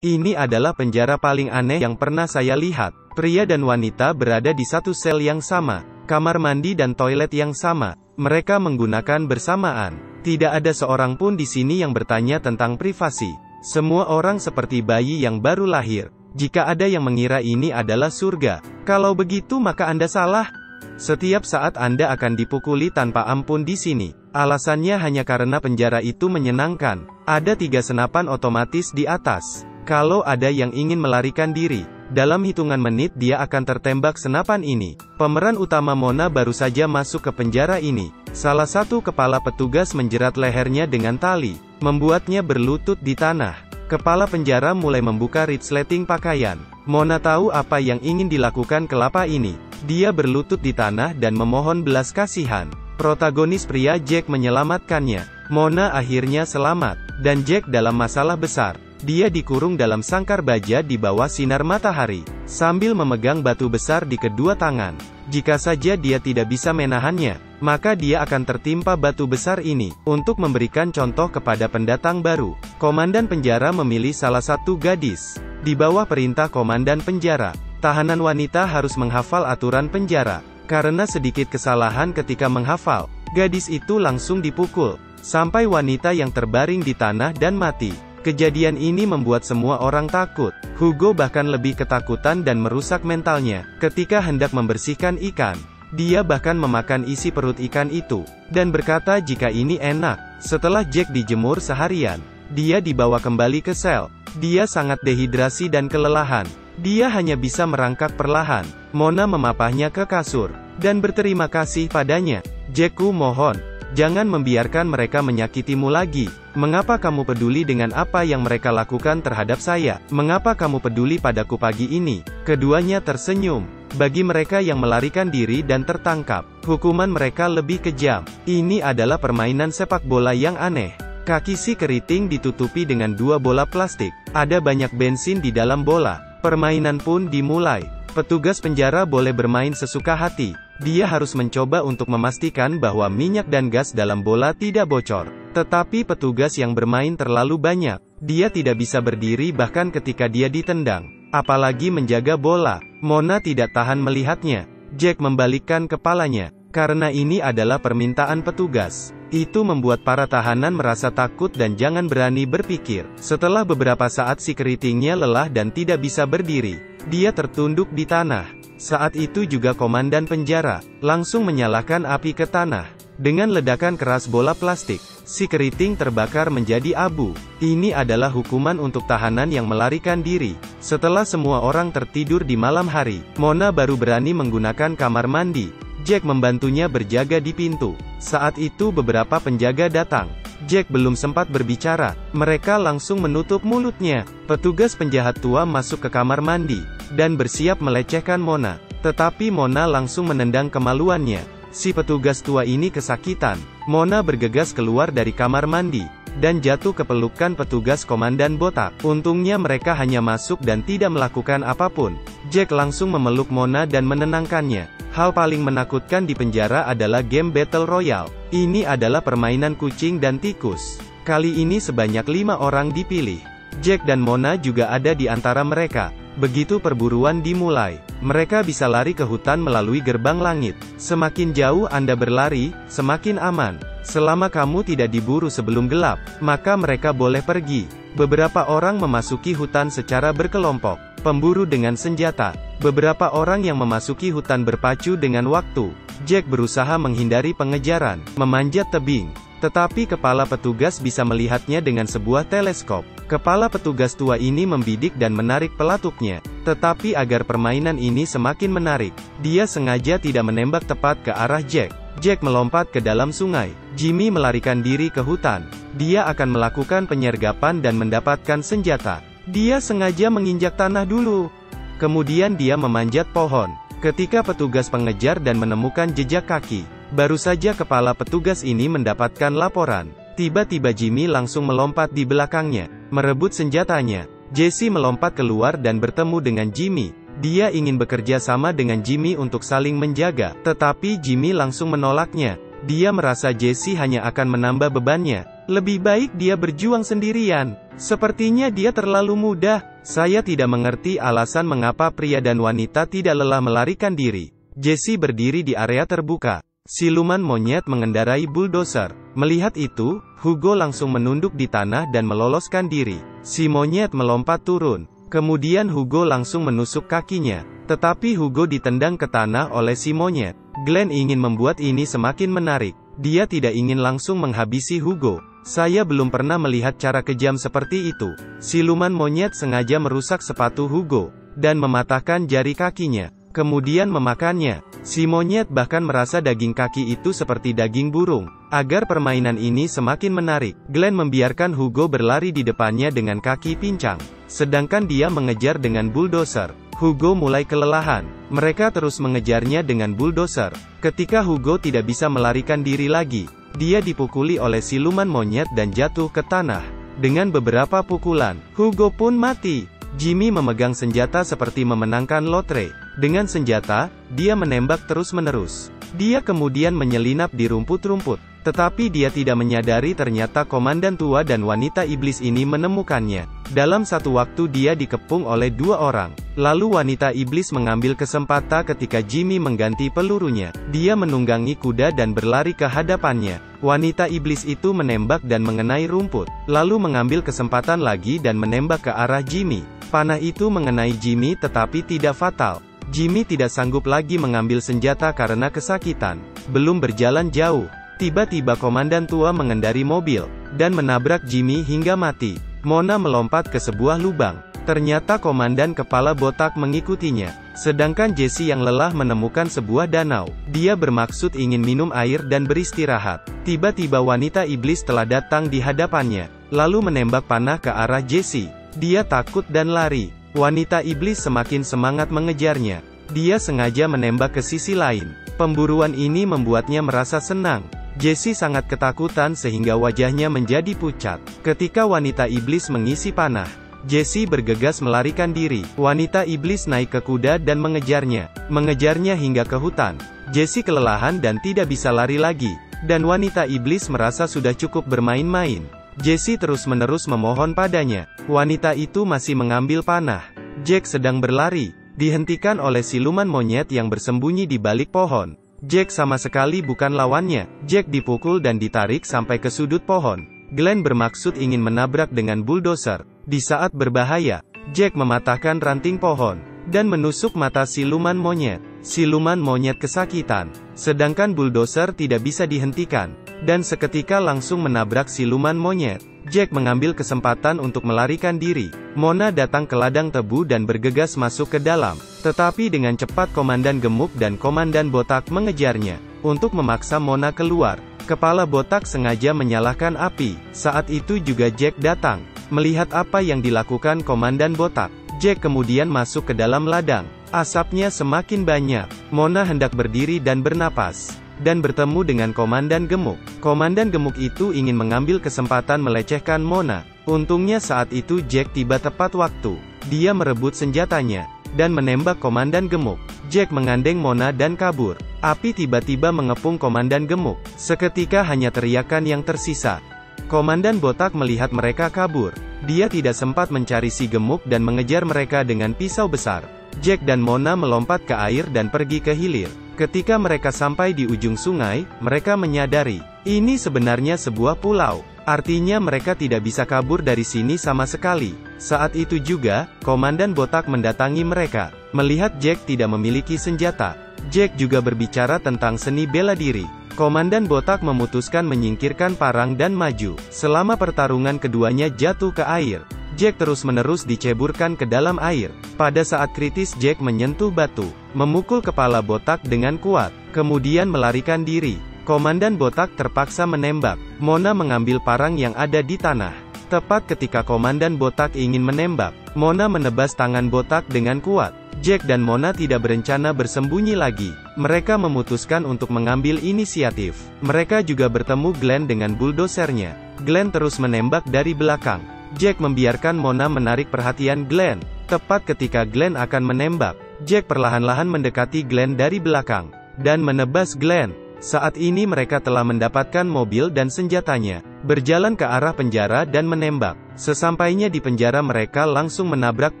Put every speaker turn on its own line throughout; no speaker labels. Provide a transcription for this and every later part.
Ini adalah penjara paling aneh yang pernah saya lihat. Pria dan wanita berada di satu sel yang sama, kamar mandi dan toilet yang sama. Mereka menggunakan bersamaan. Tidak ada seorang pun di sini yang bertanya tentang privasi. Semua orang seperti bayi yang baru lahir. Jika ada yang mengira ini adalah surga, kalau begitu maka Anda salah. Setiap saat Anda akan dipukuli tanpa ampun di sini. Alasannya hanya karena penjara itu menyenangkan. Ada 3 senapan otomatis di atas. Kalau ada yang ingin melarikan diri, dalam hitungan menit dia akan tertembak senapan ini. Pemeran utama Mona baru saja masuk ke penjara ini. Salah satu kepala petugas menjerat lehernya dengan tali, membuatnya berlutut di tanah. Kepala penjara mulai membuka resleting pakaian. Mona tahu apa yang ingin dilakukan kelapa ini. Dia berlutut di tanah dan memohon belas kasihan. Protagonis pria Jack menyelamatkannya. Mona akhirnya selamat, dan Jack dalam masalah besar. Dia dikurung dalam sangkar baja di bawah sinar matahari, sambil memegang batu besar di kedua tangan. Jika saja dia tidak bisa menahannya, maka dia akan tertimpa batu besar ini. Untuk memberikan contoh kepada pendatang baru, komandan penjara memilih salah satu gadis. Di bawah perintah komandan penjara, tahanan wanita harus menghafal aturan penjara. Karena sedikit kesalahan ketika menghafal, gadis itu langsung dipukul, sampai wanita yang terbaring di tanah dan mati. Kejadian ini membuat semua orang takut. Hugo bahkan lebih ketakutan dan merusak mentalnya ketika hendak membersihkan ikan. Dia bahkan memakan isi perut ikan itu, dan berkata jika ini enak. Setelah Jack dijemur seharian, dia dibawa kembali ke sel. Dia sangat dehidrasi dan kelelahan. Dia hanya bisa merangkak perlahan. Mona memapahnya ke kasur, dan berterima kasih padanya. Jackku mohon, jangan membiarkan mereka menyakitimu lagi. Mengapa kamu peduli dengan apa yang mereka lakukan terhadap saya? Mengapa kamu peduli padaku pagi ini? Keduanya tersenyum. Bagi mereka yang melarikan diri dan tertangkap, hukuman mereka lebih kejam. Ini adalah permainan sepak bola yang aneh. Kaki si keriting ditutupi dengan 2 bola plastik. Ada banyak bensin di dalam bola. Permainan pun dimulai. Petugas penjara boleh bermain sesuka hati. Dia harus mencoba untuk memastikan bahwa minyak dan gas dalam bola tidak bocor. Tetapi petugas yang bermain terlalu banyak. Dia tidak bisa berdiri bahkan ketika dia ditendang. Apalagi menjaga bola. Mona tidak tahan melihatnya. Jack membalikkan kepalanya. Karena ini adalah permintaan petugas. Itu membuat para tahanan merasa takut dan jangan berani berpikir. Setelah beberapa saat si keritingnya lelah dan tidak bisa berdiri. Dia tertunduk di tanah. Saat itu juga komandan penjara langsung menyalakan api ke tanah. Dengan ledakan keras bola plastik, si keriting terbakar menjadi abu. Ini adalah hukuman untuk tahanan yang melarikan diri. Setelah semua orang tertidur di malam hari, Mona baru berani menggunakan kamar mandi. Jack membantunya berjaga di pintu. Saat itu beberapa penjaga datang. Jack belum sempat berbicara, mereka langsung menutup mulutnya. Petugas penjahat tua masuk ke kamar mandi, dan bersiap melecehkan Mona. Tetapi Mona langsung menendang kemaluannya. Si petugas tua ini kesakitan. Mona bergegas keluar dari kamar mandi, dan jatuh ke pelukan petugas komandan botak. Untungnya mereka hanya masuk dan tidak melakukan apapun. Jack langsung memeluk Mona dan menenangkannya. Hal paling menakutkan di penjara adalah game Battle Royale. Ini adalah permainan kucing dan tikus. Kali ini sebanyak 5 orang dipilih. Jack dan Mona juga ada di antara mereka. Begitu perburuan dimulai, mereka bisa lari ke hutan melalui gerbang langit. Semakin jauh Anda berlari, semakin aman. Selama kamu tidak diburu sebelum gelap, maka mereka boleh pergi. Beberapa orang memasuki hutan secara berkelompok. Pemburu dengan senjata. Beberapa orang yang memasuki hutan berpacu dengan waktu. Jack berusaha menghindari pengejaran, memanjat tebing. Tetapi kepala petugas bisa melihatnya dengan sebuah teleskop. Kepala petugas tua ini membidik dan menarik pelatuknya. Tetapi agar permainan ini semakin menarik, dia sengaja tidak menembak tepat ke arah Jack. Jack melompat ke dalam sungai. Jimmy melarikan diri ke hutan. Dia akan melakukan penyergapan dan mendapatkan senjata. Dia sengaja menginjak tanah dulu. Kemudian dia memanjat pohon. Ketika petugas pengejar dan menemukan jejak kaki, baru saja kepala petugas ini mendapatkan laporan. Tiba-tiba Jimmy langsung melompat di belakangnya, merebut senjatanya. Jesse melompat keluar dan bertemu dengan Jimmy. Dia ingin bekerja sama dengan Jimmy untuk saling menjaga, tetapi Jimmy langsung menolaknya. Dia merasa Jesse hanya akan menambah bebannya. Lebih baik dia berjuang sendirian. Sepertinya dia terlalu mudah. Saya tidak mengerti alasan mengapa pria dan wanita tidak lelah melarikan diri. Jesse berdiri di area terbuka. Siluman monyet mengendarai bulldozer. Melihat itu, Hugo langsung menunduk di tanah dan meloloskan diri. Si monyet melompat turun. Kemudian Hugo langsung menusuk kakinya. Tetapi Hugo ditendang ke tanah oleh si monyet. Glenn ingin membuat ini semakin menarik. Dia tidak ingin langsung menghabisi Hugo. Saya belum pernah melihat cara kejam seperti itu. Siluman monyet sengaja merusak sepatu Hugo, dan mematahkan jari kakinya. Kemudian memakannya. Si monyet bahkan merasa daging kaki itu seperti daging burung. Agar permainan ini semakin menarik, Glenn membiarkan Hugo berlari di depannya dengan kaki pincang. Sedangkan dia mengejar dengan bulldozer. Hugo mulai kelelahan. Mereka terus mengejarnya dengan bulldozer. Ketika Hugo tidak bisa melarikan diri lagi, dia dipukuli oleh siluman monyet dan jatuh ke tanah. Dengan beberapa pukulan, Hugo pun mati. Jimmy memegang senjata seperti memenangkan lotre. Dengan senjata, dia menembak terus-menerus. Dia kemudian menyelinap di rumput-rumput. Tetapi dia tidak menyadari ternyata komandan tua dan wanita iblis ini menemukannya. Dalam satu waktu dia dikepung oleh dua orang. Lalu wanita iblis mengambil kesempatan ketika Jimmy mengganti pelurunya. Dia menunggangi kuda dan berlari ke hadapannya. Wanita iblis itu menembak dan mengenai rumput. Lalu mengambil kesempatan lagi dan menembak ke arah Jimmy. Panah itu mengenai Jimmy tetapi tidak fatal. Jimmy tidak sanggup lagi mengambil senjata karena kesakitan. Belum berjalan jauh, tiba-tiba komandan tua mengendari mobil, dan menabrak Jimmy hingga mati. Mona melompat ke sebuah lubang. Ternyata komandan kepala botak mengikutinya. Sedangkan Jesse yang lelah menemukan sebuah danau. Dia bermaksud ingin minum air dan beristirahat. Tiba-tiba wanita iblis telah datang di hadapannya, lalu menembak panah ke arah Jesse. Dia takut dan lari. Wanita iblis semakin semangat mengejarnya. Dia sengaja menembak ke sisi lain. Pemburuan ini membuatnya merasa senang. Jesse sangat ketakutan sehingga wajahnya menjadi pucat. Ketika wanita iblis mengisi panah, Jesse bergegas melarikan diri. Wanita iblis naik ke kuda dan mengejarnya. Mengejarnya hingga ke hutan. Jesse kelelahan dan tidak bisa lari lagi. Dan wanita iblis merasa sudah cukup bermain-main. Jesse terus-menerus memohon padanya. Wanita itu masih mengambil panah. Jack sedang berlari, dihentikan oleh siluman monyet yang bersembunyi di balik pohon. Jack sama sekali bukan lawannya. Jack dipukul dan ditarik sampai ke sudut pohon. Glenn bermaksud ingin menabrak dengan bulldozer. Di saat berbahaya, Jack mematahkan ranting pohon, dan menusuk mata siluman monyet. Siluman monyet kesakitan. Sedangkan bulldozer tidak bisa dihentikan, dan seketika langsung menabrak siluman monyet. Jack mengambil kesempatan untuk melarikan diri. Mona datang ke ladang tebu dan bergegas masuk ke dalam. Tetapi dengan cepat komandan gemuk dan komandan botak mengejarnya. Untuk memaksa Mona keluar, kepala botak sengaja menyalakan api. Saat itu juga Jack datang. Melihat apa yang dilakukan komandan botak, Jack kemudian masuk ke dalam ladang. Asapnya semakin banyak. Mona hendak berdiri dan bernapas, dan bertemu dengan komandan gemuk. Komandan gemuk itu ingin mengambil kesempatan melecehkan Mona. Untungnya saat itu Jack tiba tepat waktu. Dia merebut senjatanya, dan menembak komandan gemuk. Jack mengandeng Mona dan kabur. Api tiba-tiba mengepung komandan gemuk. Seketika hanya teriakan yang tersisa. Komandan botak melihat mereka kabur. Dia tidak sempat mencari si gemuk dan mengejar mereka dengan pisau besar. Jack dan Mona melompat ke air dan pergi ke hilir. Ketika mereka sampai di ujung sungai, mereka menyadari, ini sebenarnya sebuah pulau. Artinya mereka tidak bisa kabur dari sini sama sekali. Saat itu juga, komandan botak mendatangi mereka. Melihat Jack tidak memiliki senjata, Jack juga berbicara tentang seni bela diri. Komandan botak memutuskan menyingkirkan parang dan maju. Selama pertarungan keduanya jatuh ke air. Jack terus-menerus diceburkan ke dalam air. Pada saat kritis Jack menyentuh batu, memukul kepala botak dengan kuat, kemudian melarikan diri. Komandan botak terpaksa menembak. Mona mengambil parang yang ada di tanah. Tepat ketika komandan botak ingin menembak, Mona menebas tangan botak dengan kuat. Jack dan Mona tidak berencana bersembunyi lagi. Mereka memutuskan untuk mengambil inisiatif. Mereka juga bertemu Glenn dengan bulldozernya. Glenn terus menembak dari belakang. Jack membiarkan Mona menarik perhatian Glenn. Tepat ketika Glenn akan menembak, Jack perlahan-lahan mendekati Glenn dari belakang, dan menebas Glenn. Saat ini mereka telah mendapatkan mobil dan senjatanya, berjalan ke arah penjara dan menembak. Sesampainya di penjara mereka langsung menabrak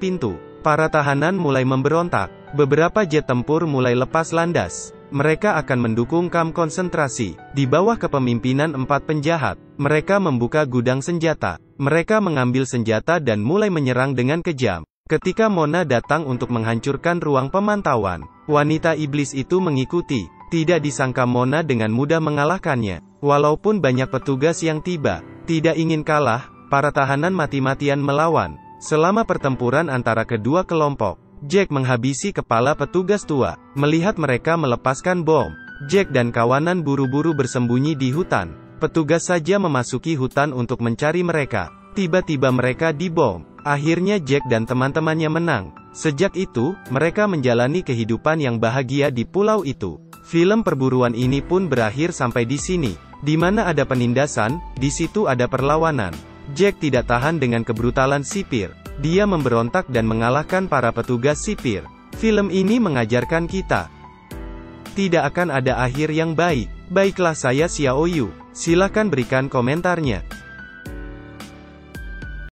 pintu. Para tahanan mulai memberontak. Beberapa jet tempur mulai lepas landas. Mereka akan mendukung kamp konsentrasi. Di bawah kepemimpinan 4 penjahat, mereka membuka gudang senjata. Mereka mengambil senjata dan mulai menyerang dengan kejam. Ketika Mona datang untuk menghancurkan ruang pemantauan, wanita iblis itu mengikuti. Tidak disangka Mona dengan mudah mengalahkannya. Walaupun banyak petugas yang tiba, tidak ingin kalah, para tahanan mati-matian melawan. Selama pertempuran antara kedua kelompok, Jack menghabisi kepala petugas tua. Melihat mereka melepaskan bom, Jack dan kawanan buru-buru bersembunyi di hutan. Petugas saja memasuki hutan untuk mencari mereka. Tiba-tiba mereka dibom. Akhirnya Jack dan teman-temannya menang. Sejak itu, mereka menjalani kehidupan yang bahagia di pulau itu. Film perburuan ini pun berakhir sampai di sini. Di mana ada penindasan, di situ ada perlawanan. Jack tidak tahan dengan kebrutalan sipir. Dia memberontak dan mengalahkan para petugas sipir. Film ini mengajarkan kita, tidak akan ada akhir yang baik. Baiklah, saya Xiao Yu. Silakan berikan komentarnya.